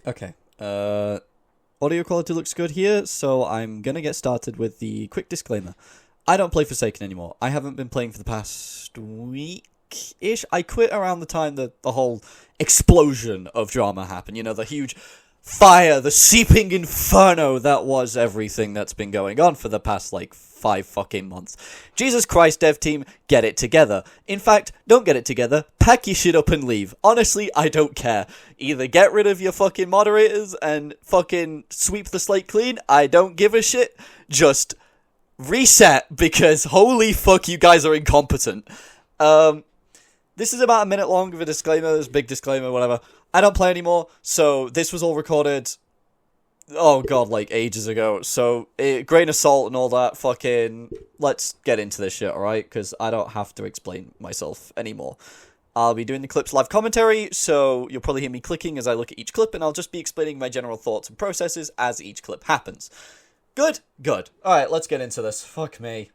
Okay. Audio quality looks good here, so I'm gonna get started with the quick disclaimer. I don't play Forsaken anymore. I haven't been playing for the past week-ish. I quit around the time that the whole explosion of drama happened. You know, the huge fire, the seeping inferno that was everything that's been going on for the past, 5 fucking months. Jesus Christ, dev team, get it together. In fact, don't get it together. Pack your shit up and leave. Honestly, I don't care. Either get rid of your fucking moderators and fucking sweep the slate clean. I don't give a shit. Just reset, because holy fuck, you guys are incompetent. This is about a minute long of a disclaimer. This big disclaimer, whatever. I don't play anymore, so this was all recorded, oh god, ages ago. So, grain of salt and all that, fucking, let's get into this shit, alright? Because I don't have to explain myself anymore. I'll be doing the clips live commentary, so you'll probably hear me clicking as I look at each clip, and I'll just be explaining my general thoughts and processes as each clip happens. Good? Good. Alright, let's get into this. Fuck me.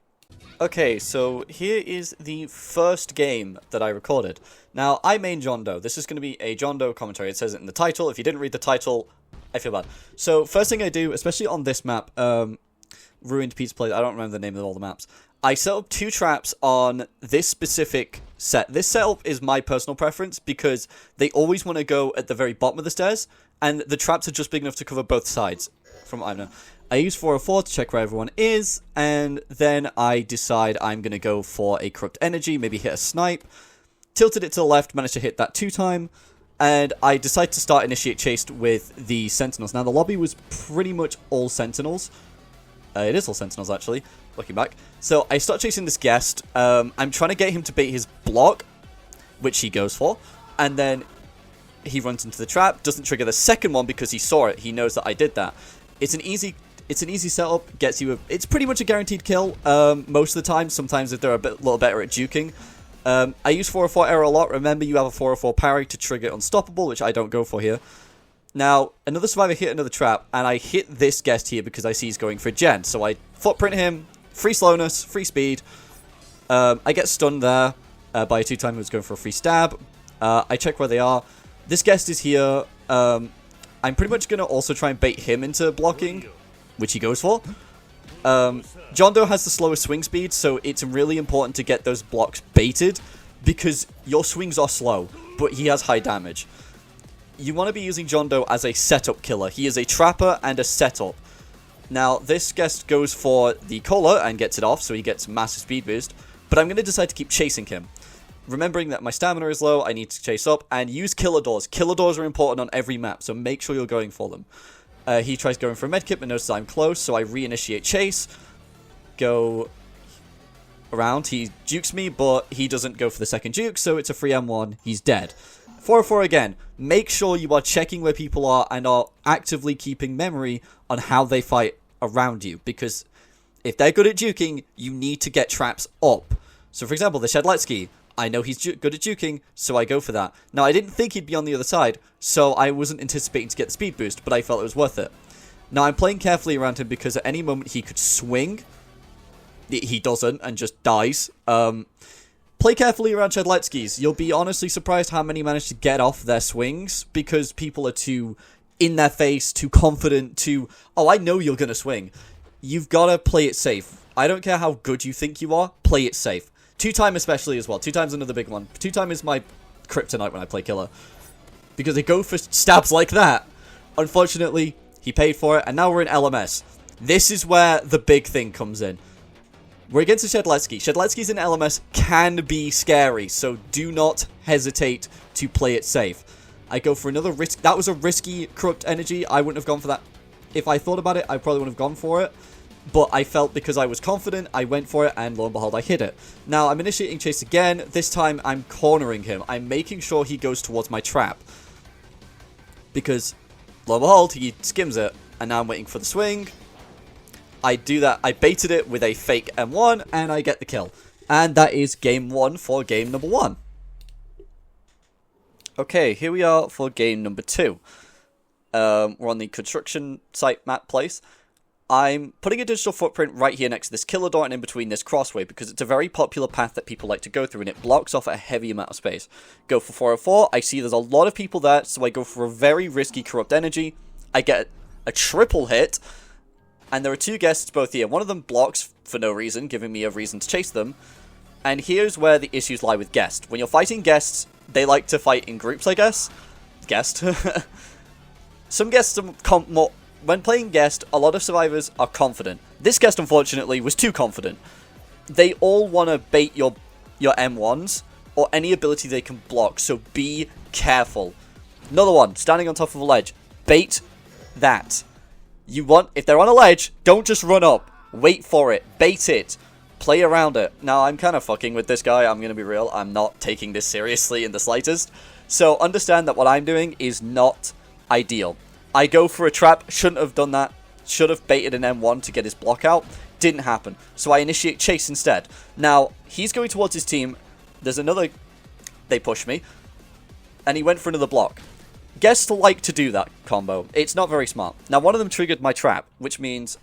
Okay, so here is the first game that I recorded. Now, I main John Doe. This is going to be a John Doe commentary. It says it in the title. If you didn't read the title, I feel bad. So, first thing I do, especially on this map, Ruined Pizza Place, I don't remember the name of all the maps. I set up 2 traps on this specific set. This setup is my personal preference because they always want to go at the very bottom of the stairs, and the traps are just big enough to cover both sides, from what I know. I use 404 to check where everyone is, and then I decide I'm going to go for a Corrupt Energy, maybe hit a snipe. Tilted it to the left, managed to hit that 2 times, and I decide to start Initiate Chase with the Sentinels. Now, the lobby was pretty much all Sentinels. It is all Sentinels, actually, looking back. So, I start chasing this guest. I'm trying to get him to bait his block, which he goes for, and then he runs into the trap, doesn't trigger the second one because he saw it. He knows that I did that. It's an easy setup, gets you it's pretty much a guaranteed kill, most of the time. Sometimes if they're a little better at juking. I use 404 arrow a lot. Remember, you have a 404 parry to trigger Unstoppable, which I don't go for here. Now, another survivor hit another trap, and I hit this guest here because I see he's going for Gen. So I footprint him, free slowness, free speed. I get stunned there by a 2-timer who's going for a free stab. I check where they are. This guest is here. I'm pretty much going to also try and bait him into blocking, which he goes for. John Doe has the slowest swing speed, so it's really important to get those blocks baited, because your swings are slow, but he has high damage. You want to be using John Doe as a setup killer. He is a trapper and a setup. Now, this guest goes for the Cola and gets it off, so he gets massive speed boost, but I'm going to decide to keep chasing him. Remembering that my stamina is low, I need to chase up, and use killer doors. Killer doors are important on every map, so make sure you're going for them. He tries going for a medkit, but notices I'm close, so I reinitiate chase. Go around. He jukes me, but he doesn't go for the second juke, so it's a free M1. He's dead. 404 again. Make sure you are checking where people are and are actively keeping memory on how they fight around you, because if they're good at juking, you need to get traps up. So, for example, the Shedletsky. I know he's good at juking, so I go for that. Now, I didn't think he'd be on the other side, so I wasn't anticipating to get the speed boost, but I felt it was worth it. Now, I'm playing carefully around him because at any moment he could swing. He doesn't, and just dies. Play carefully around Shedletskis. You'll be honestly surprised how many manage to get off their swings, because people are too in their face, too confident, too, oh, I know you're going to swing. You've got to play it safe. I don't care how good you think you are, play it safe. 2-time especially as well. 2-time's another big one. 2-time is my kryptonite when I play killer, because they go for stabs like that. Unfortunately, he paid for it, and now we're in LMS. This is where the big thing comes in. We're against a Shedletsky. Shedletskys in LMS can be scary, so do not hesitate to play it safe. I go for another risk. That was a risky Corrupt Energy. I wouldn't have gone for that. If I thought about it, I probably wouldn't have gone for it. But I felt because I was confident, I went for it, and lo and behold, I hit it. Now, I'm initiating chase again. This time, I'm cornering him. I'm making sure he goes towards my trap. Because, lo and behold, he skims it. And now I'm waiting for the swing. I do that. I baited it with a fake M1, and I get the kill. And that is game 1 for game number 1. Okay, here we are for game number 2. We're on the construction site map place. I'm putting a digital footprint right here next to this killer door and in between this crossway because it's a very popular path that people like to go through and it blocks off a heavy amount of space. Go for 404, I see there's a lot of people there, so I go for a very risky Corrupt Energy. I get a triple hit, and there are two guests both here. One of them blocks for no reason, giving me a reason to chase them. And here's where the issues lie with guests. When you're fighting guests, they like to fight in groups, I guess. Guest. Some guests are more... When playing guest, a lot of survivors are confident. This guest, unfortunately, was too confident. They all want to bait your M1s or any ability they can block, so be careful. Another one, standing on top of a ledge. Bait that. You want, if they're on a ledge, don't just run up. Wait for it. Bait it. Play around it. Now, I'm kind of fucking with this guy, I'm going to be real. I'm not taking this seriously in the slightest. So, understand that what I'm doing is not ideal. I go for a trap, shouldn't have done that, should have baited an M1 to get his block out, didn't happen. So I initiate chase instead. Now, he's going towards his team, there's another, they push me, and he went for another block. Guests like to do that combo, it's not very smart. Now one of them triggered my trap, which means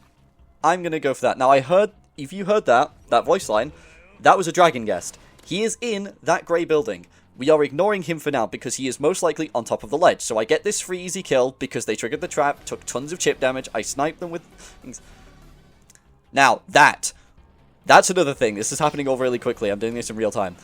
I'm going to go for that. Now I heard, if you heard that voice line, that was a dragon guest. He is in that grey building. We are ignoring him for now because he is most likely on top of the ledge. So I get this free easy kill because they triggered the trap, took tons of chip damage, I sniped them with things. Now, that's another thing. This is happening all really quickly. I'm doing this in real time.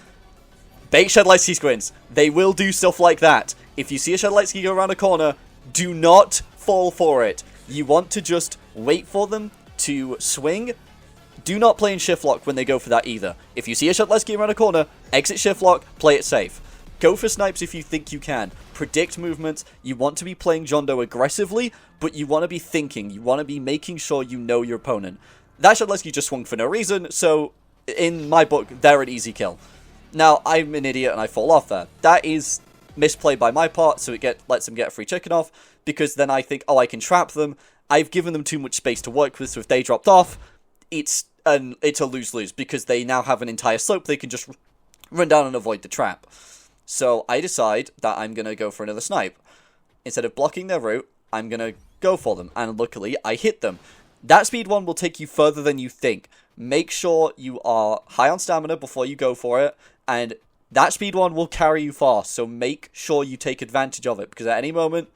Bait Shedlightsky squints. They will do stuff like that. If you see a Shedlightsky go around a corner, do not fall for it. You want to just wait for them to swing. Do not play in shift lock when they go for that either. If you see a Shedlightsky around a corner, exit shift lock, play it safe. Go for snipes if you think you can. Predict movements. You want to be playing John Doe aggressively, but you want to be thinking. You want to be making sure you know your opponent. That Shedlightsky just swung for no reason, so in my book, they're an easy kill. Now, I'm an idiot and I fall off there. That is misplay by my part, so it lets them get a free chicken off, because then I think, oh, I can trap them. I've given them too much space to work with, so if they dropped off, it's a lose-lose, because they now have an entire slope they can just run down and avoid the trap. So I decide that I'm going to go for another snipe. Instead of blocking their route, I'm going to go for them, and luckily I hit them. That speed one will take you further than you think. Make sure you are high on stamina before you go for it, and that speed one will carry you far, so make sure you take advantage of it, because at any moment,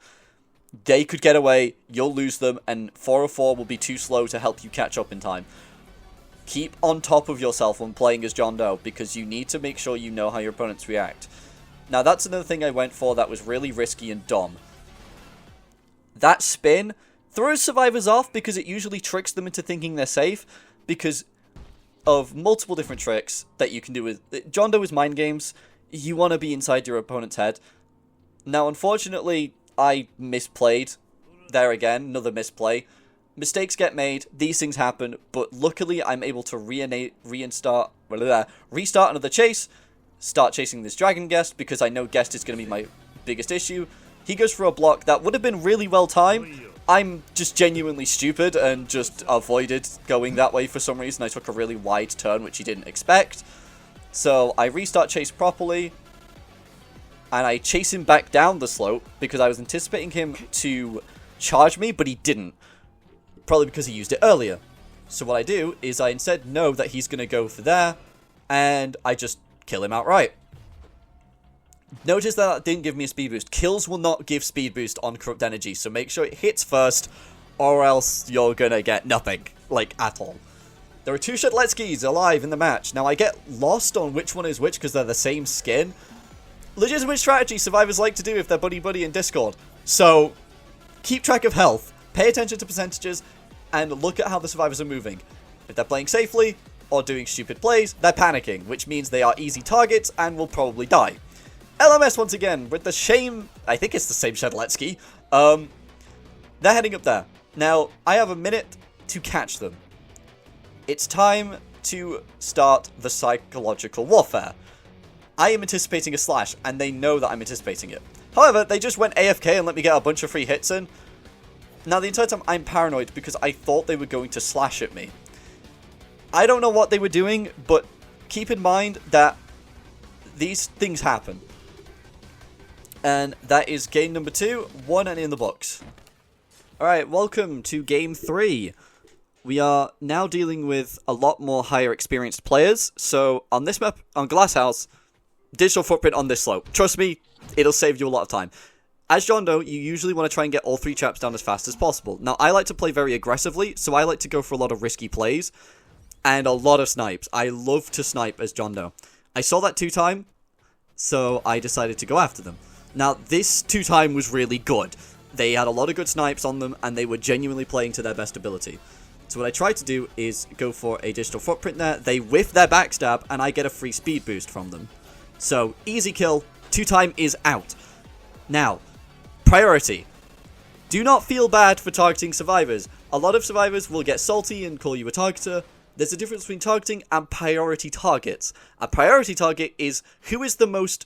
they could get away, you'll lose them, and 404 will be too slow to help you catch up in time. Keep on top of yourself when playing as John Doe, because you need to make sure you know how your opponents react. Now, that's another thing I went for that was really risky and dumb. That spin throws survivors off because it usually tricks them into thinking they're safe, because of multiple different tricks that you can do with... John Doe is mind games. You want to be inside your opponent's head. Now, unfortunately, I misplayed. There again, another misplay. Mistakes get made, these things happen, but luckily I'm able to restart another chase, start chasing this dragon guest, because I know guest is going to be my biggest issue. He goes for a block that would have been really well timed. I'm just genuinely stupid and just avoided going that way for some reason. I took a really wide turn, which he didn't expect. So I restart chase properly, and I chase him back down the slope, because I was anticipating him to charge me, but he didn't. Probably because he used it earlier. So what I do is I instead know that he's going to go for there, and I just kill him outright. Notice that didn't give me a speed boost. Kills will not give speed boost on Corrupt Energy, so make sure it hits first, or else you're going to get nothing, like, at all. There are two Shedlightskys alive in the match. Now, I get lost on which one is which because they're the same skin. Legitimate strategy survivors like to do if they're buddy-buddy in Discord. So, keep track of health, pay attention to percentages, and look at how the survivors are moving. If they're playing safely, or doing stupid plays, they're panicking, which means they are easy targets and will probably die. LMS once again, with the same... I think it's the same Shedlightsky. They're heading up there. Now, I have a minute to catch them. It's time to start the psychological warfare. I am anticipating a slash, and they know that I'm anticipating it. However, they just went AFK and let me get a bunch of free hits in. Now, the entire time, I'm paranoid because I thought they were going to slash at me. I don't know what they were doing, but keep in mind that these things happen. And that is game number 2, 1 and in the books. Alright, welcome to game 3. we are now dealing with a lot more higher experienced players. So on this map, on Glasshouse, digital footprint on this slope. Trust me, it'll save you a lot of time. As John Doe, you usually want to try and get all 3 traps down as fast as possible. Now, I like to play very aggressively, so I like to go for a lot of risky plays and a lot of snipes. I love to snipe as John Doe. I saw that 2-time, so I decided to go after them. Now, this 2-time was really good. They had a lot of good snipes on them, and they were genuinely playing to their best ability. So what I tried to do is go for a digital footprint there. They whiff their backstab, and I get a free speed boost from them. So, easy kill. 2-time is out. Now, priority. Do not feel bad for targeting survivors. A lot of survivors will get salty and call you a targeter. There's a difference between targeting and priority targets. A priority target is who is the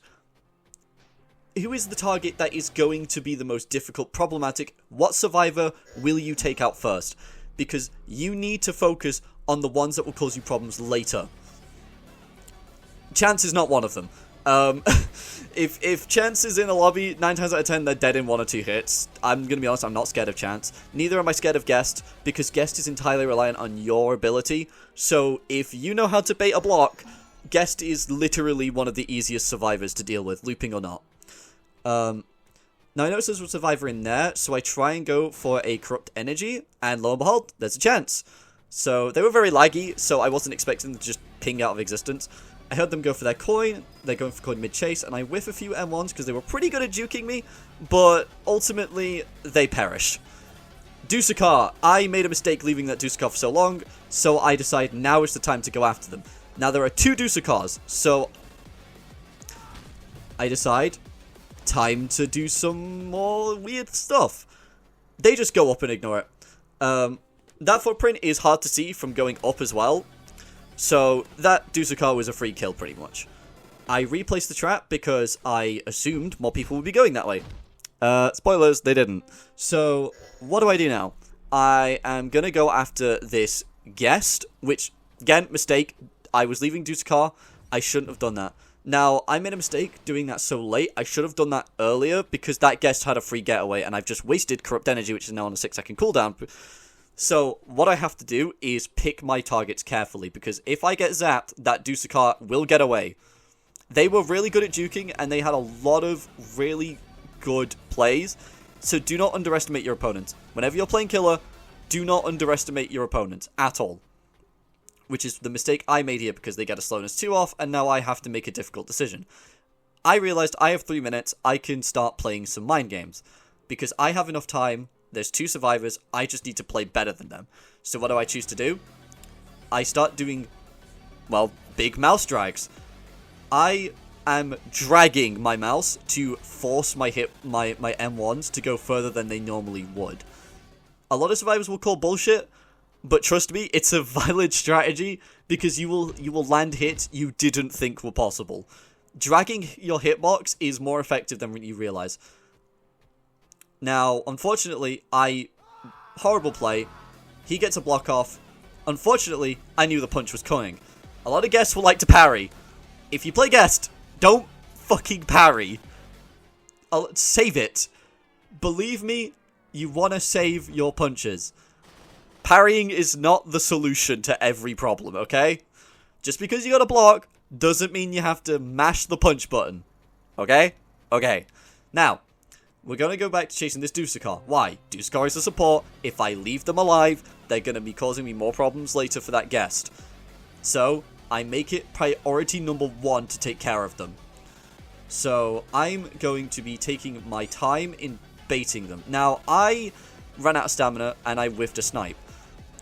target that is going to be the most difficult, problematic. What survivor will you take out first? Because you need to focus on the ones that will cause you problems later. Chance is not one of them. If Chance is in a lobby, 9 times out of 10 they're dead in 1 or 2 hits. I'm gonna be honest, I'm not scared of Chance. Neither am I scared of Guest, because Guest is entirely reliant on your ability. So if you know how to bait a block, Guest is literally one of the easiest survivors to deal with, looping or not. Now I noticed there's a survivor in there, so I try and go for a Corrupt Energy, and lo and behold, there's a Chance. So they were very laggy, so I wasn't expecting them to just ping out of existence. I heard them go for their coin, they're going for coin mid-chase, and I whiff a few M1s because they were pretty good at juking me, but ultimately, they perish. Dusakar, I made a mistake leaving that Dusakar for so long, so I decide now is the time to go after them. Now there are 2 Dusakars, so I decide, time to do some more weird stuff. They just go up and ignore it. That footprint is hard to see from going up as well. So, that Dusakar was a free kill, pretty much. I replaced the trap because I assumed more people would be going that way. Spoilers, they didn't. So, what do I do now? I am gonna go after this Guest, which, again, mistake. I was leaving Dusakar. I shouldn't have done that. Now, I made a mistake doing that so late. I should have done that earlier because that Guest had a free getaway and I've just wasted Corrupt Energy, which is now on a 6-second cooldown. So, what I have to do is pick my targets carefully, because if I get zapped, that Dusakar will get away. They were really good at juking, and they had a lot of really good plays, so do not underestimate your opponent. Whenever you're playing killer, do not underestimate your opponent, at all. Which is the mistake I made here, because they get a slowness 2 off, and now I have to make a difficult decision. I realized I have 3 minutes, I can start playing some mind games, because I have enough time. There's 2 survivors, I just need to play better than them. So what do I choose to do? I start doing, well, big mouse drags. I am dragging my mouse to force my M1s to go further than they normally would. A lot of survivors will call bullshit, but trust me, it's a valid strategy, because you will land hits you didn't think were possible. Dragging your hitbox is more effective than you realize. Now, unfortunately, horrible play. He gets a block off. Unfortunately, I knew the punch was coming. A lot of guests will like to parry. If you play guest, don't fucking parry. Save it. Believe me, you want to save your punches. Parrying is not the solution to every problem, okay? Just because you got a block doesn't mean you have to mash the punch button. Okay? Okay. Now, we're going to go back to chasing this Dusakar. Why? Dusakar is a support. If I leave them alive, they're going to be causing me more problems later for that guest. So, I make it priority number 1 to take care of them. So, I'm going to be taking my time in baiting them. Now, I ran out of stamina and I whiffed a snipe.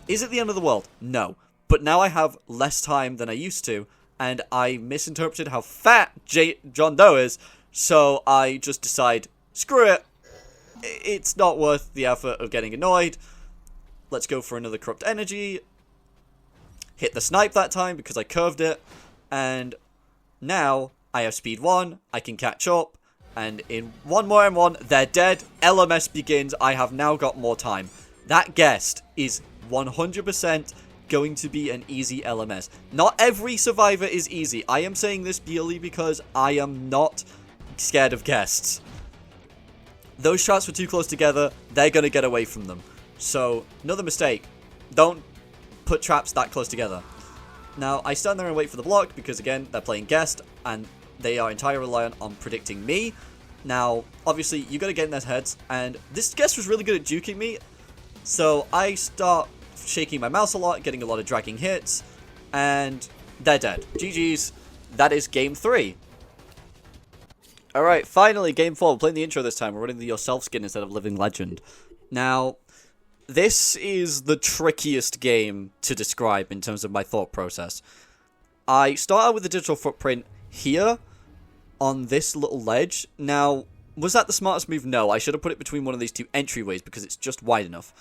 Is it the end of the world? No. But now I have less time than I used to, and I misinterpreted how fat John Doe is, so I just decide, screw it. It's not worth the effort of getting annoyed. Let's go for another Corrupt Energy. Hit the snipe that time because I curved it. And now I have speed 1. I can catch up. And in one more M1, they're dead. LMS begins. I have now got more time. That guest is 100% going to be an easy LMS. Not every survivor is easy. I am saying this purely because I am not scared of guests. Those shots were too close together. They're going to get away from them. So, another mistake. Don't put traps that close together. Now, I stand there and wait for the block because, again, they're playing guest, and they are entirely reliant on predicting me. Now, obviously, you got to get in their heads, and this guest was really good at juking me, so I start shaking my mouse a lot, getting a lot of dragging hits, and they're dead. GG's. That is game 3. Alright, finally, game 4. We're playing the intro this time. We're running the Yourself skin instead of Living Legend. Now, this is the trickiest game to describe in terms of my thought process. I start out with the digital footprint here on this little ledge. Now, was that the smartest move? No, I should have put it between one of these two entryways because it's just wide enough.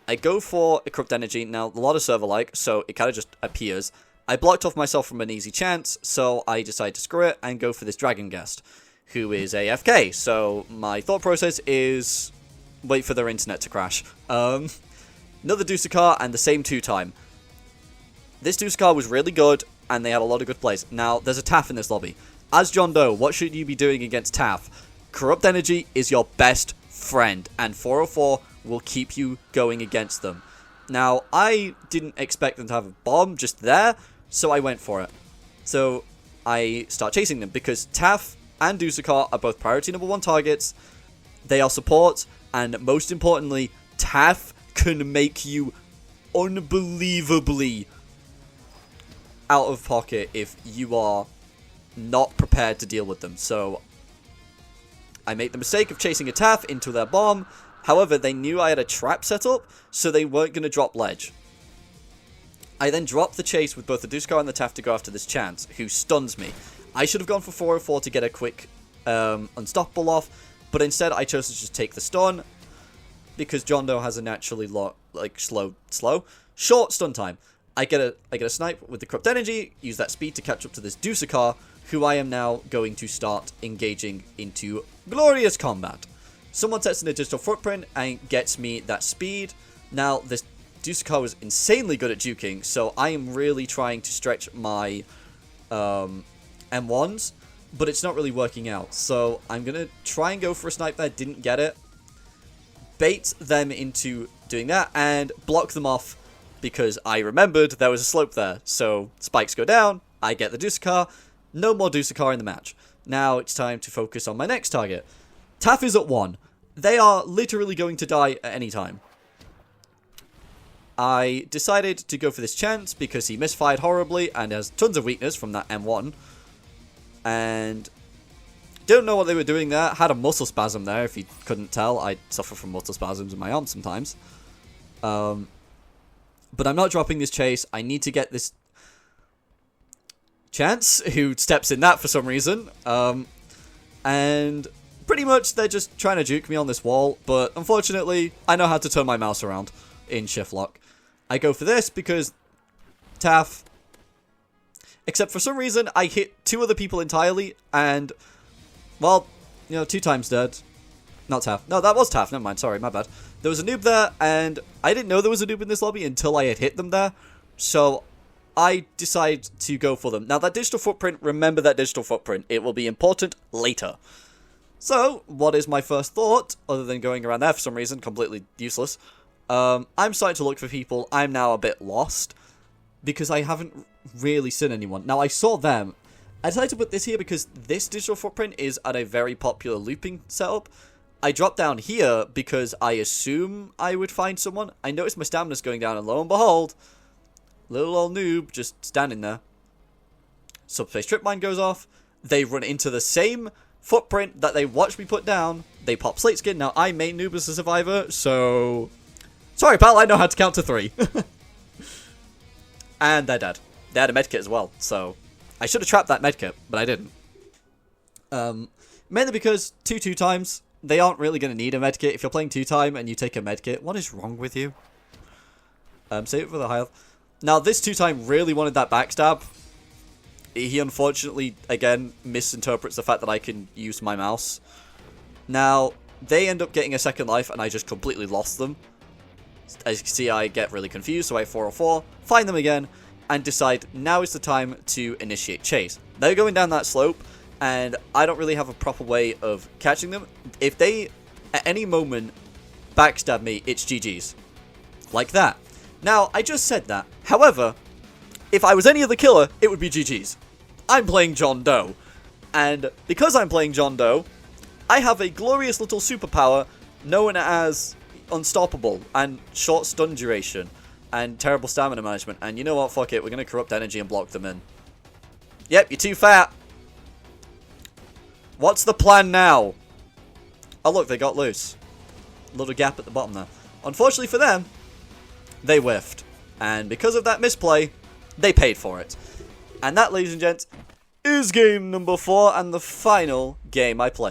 I go for a Corrupt Energy. Now, a lot of server-like, so it kind of just appears. I blocked off myself from an easy chance, so I decide to screw it and go for this Dragon Guest, who is AFK. So my thought process is wait for their internet to crash. Another Dusukar and the same 2-time. This Dusukar was really good, and they had a lot of good plays. Now, there's a Taff in this lobby. As John Doe, what should you be doing against Taff? Corrupt Energy is your best friend, and 404 will keep you going against them. Now, I didn't expect them to have a bomb just there, so I went for it. So, I start chasing them, because Taff and Dusukar are both priority number 1 targets. They are support, and most importantly, Taff can make you unbelievably out of pocket if you are not prepared to deal with them. So, I made the mistake of chasing a Taff into their bomb. However, they knew I had a trap set up, so they weren't going to drop ledge. I then dropped the chase with both the Dusukar and the Taff to go after this Chance, who stuns me. I should have gone for 404 to get a quick unstoppable off, but instead I chose to just take the stun, because John Doe has a naturally short stun time. I get a snipe with the Corrupt Energy, use that speed to catch up to this Dusukar, who I am now going to start engaging into glorious combat. Someone sets in a digital footprint and gets me that speed. Now, this Dusukar was insanely good at juking, so I am really trying to stretch my M1s, but it's not really working out. So I'm going to try and go for a snipe there, didn't get it. Bait them into doing that and block them off because I remembered there was a slope there. So spikes go down, I get the Dusukar, no more Dusukar in the match. Now it's time to focus on my next target. Taff is at 1. They are literally going to die at any time. I decided to go for this Chance because he misfired horribly and has tons of weakness from that M1. And don't know what they were doing there. Had a muscle spasm there, if you couldn't tell. I suffer from muscle spasms in my arms sometimes. But I'm not dropping this chase. I need to get this Chance, who steps in that for some reason. And pretty much they're just trying to juke me on this wall. But unfortunately, I know how to turn my mouse around in shift lock. I go for this because Taff... Except for some reason, I hit 2 other people entirely, and, well, 2 times dead. Not Taff. No, that was Taff. Never mind. Sorry, my bad. There was a noob there, and I didn't know there was a noob in this lobby until I had hit them there. So, I decided to go for them. Now, that digital footprint, remember that digital footprint. It will be important later. So, what is my first thought, other than going around there for some reason, completely useless? I'm starting to look for people. I'm now a bit lost, because I haven't really seen anyone. Now, I saw them. I decided to put this here because this digital footprint is at a very popular looping setup. I dropped down here because I assume I would find someone. I noticed my stamina's going down, and lo and behold, little old noob just standing there. Subspace trip mine goes off. They run into the same footprint that they watched me put down. They pop slate skin. Now, I main noob as a survivor, so... Sorry, pal, I know how to count to 3. And they're dead. They had a medkit as well, so... I should have trapped that medkit, but I didn't. Mainly because 2 times, they aren't really going to need a medkit. If you're playing 2-time and you take a medkit, what is wrong with you? Save it for the high health. Now, this 2-time really wanted that backstab. He unfortunately, again, misinterprets the fact that I can use my mouse. Now, they end up getting a second life, and I just completely lost them. As you can see, I get really confused, so I 404, find them again, and decide now is the time to initiate chase. They're going down that slope, and I don't really have a proper way of catching them. If they, at any moment, backstab me, it's GG's. Like that. Now, I just said that. However, if I was any other killer, it would be GG's. I'm playing John Doe. And because I'm playing John Doe, I have a glorious little superpower known as Unstoppable and short stun duration and terrible stamina management. And you know what? Fuck it. We're going to corrupt energy and block them in. Yep, you're too fat. What's the plan now? Oh, look, they got loose. Little gap at the bottom there. Unfortunately for them, they whiffed. And because of that misplay, they paid for it. And that, ladies and gents, is game number 4 and the final game I played.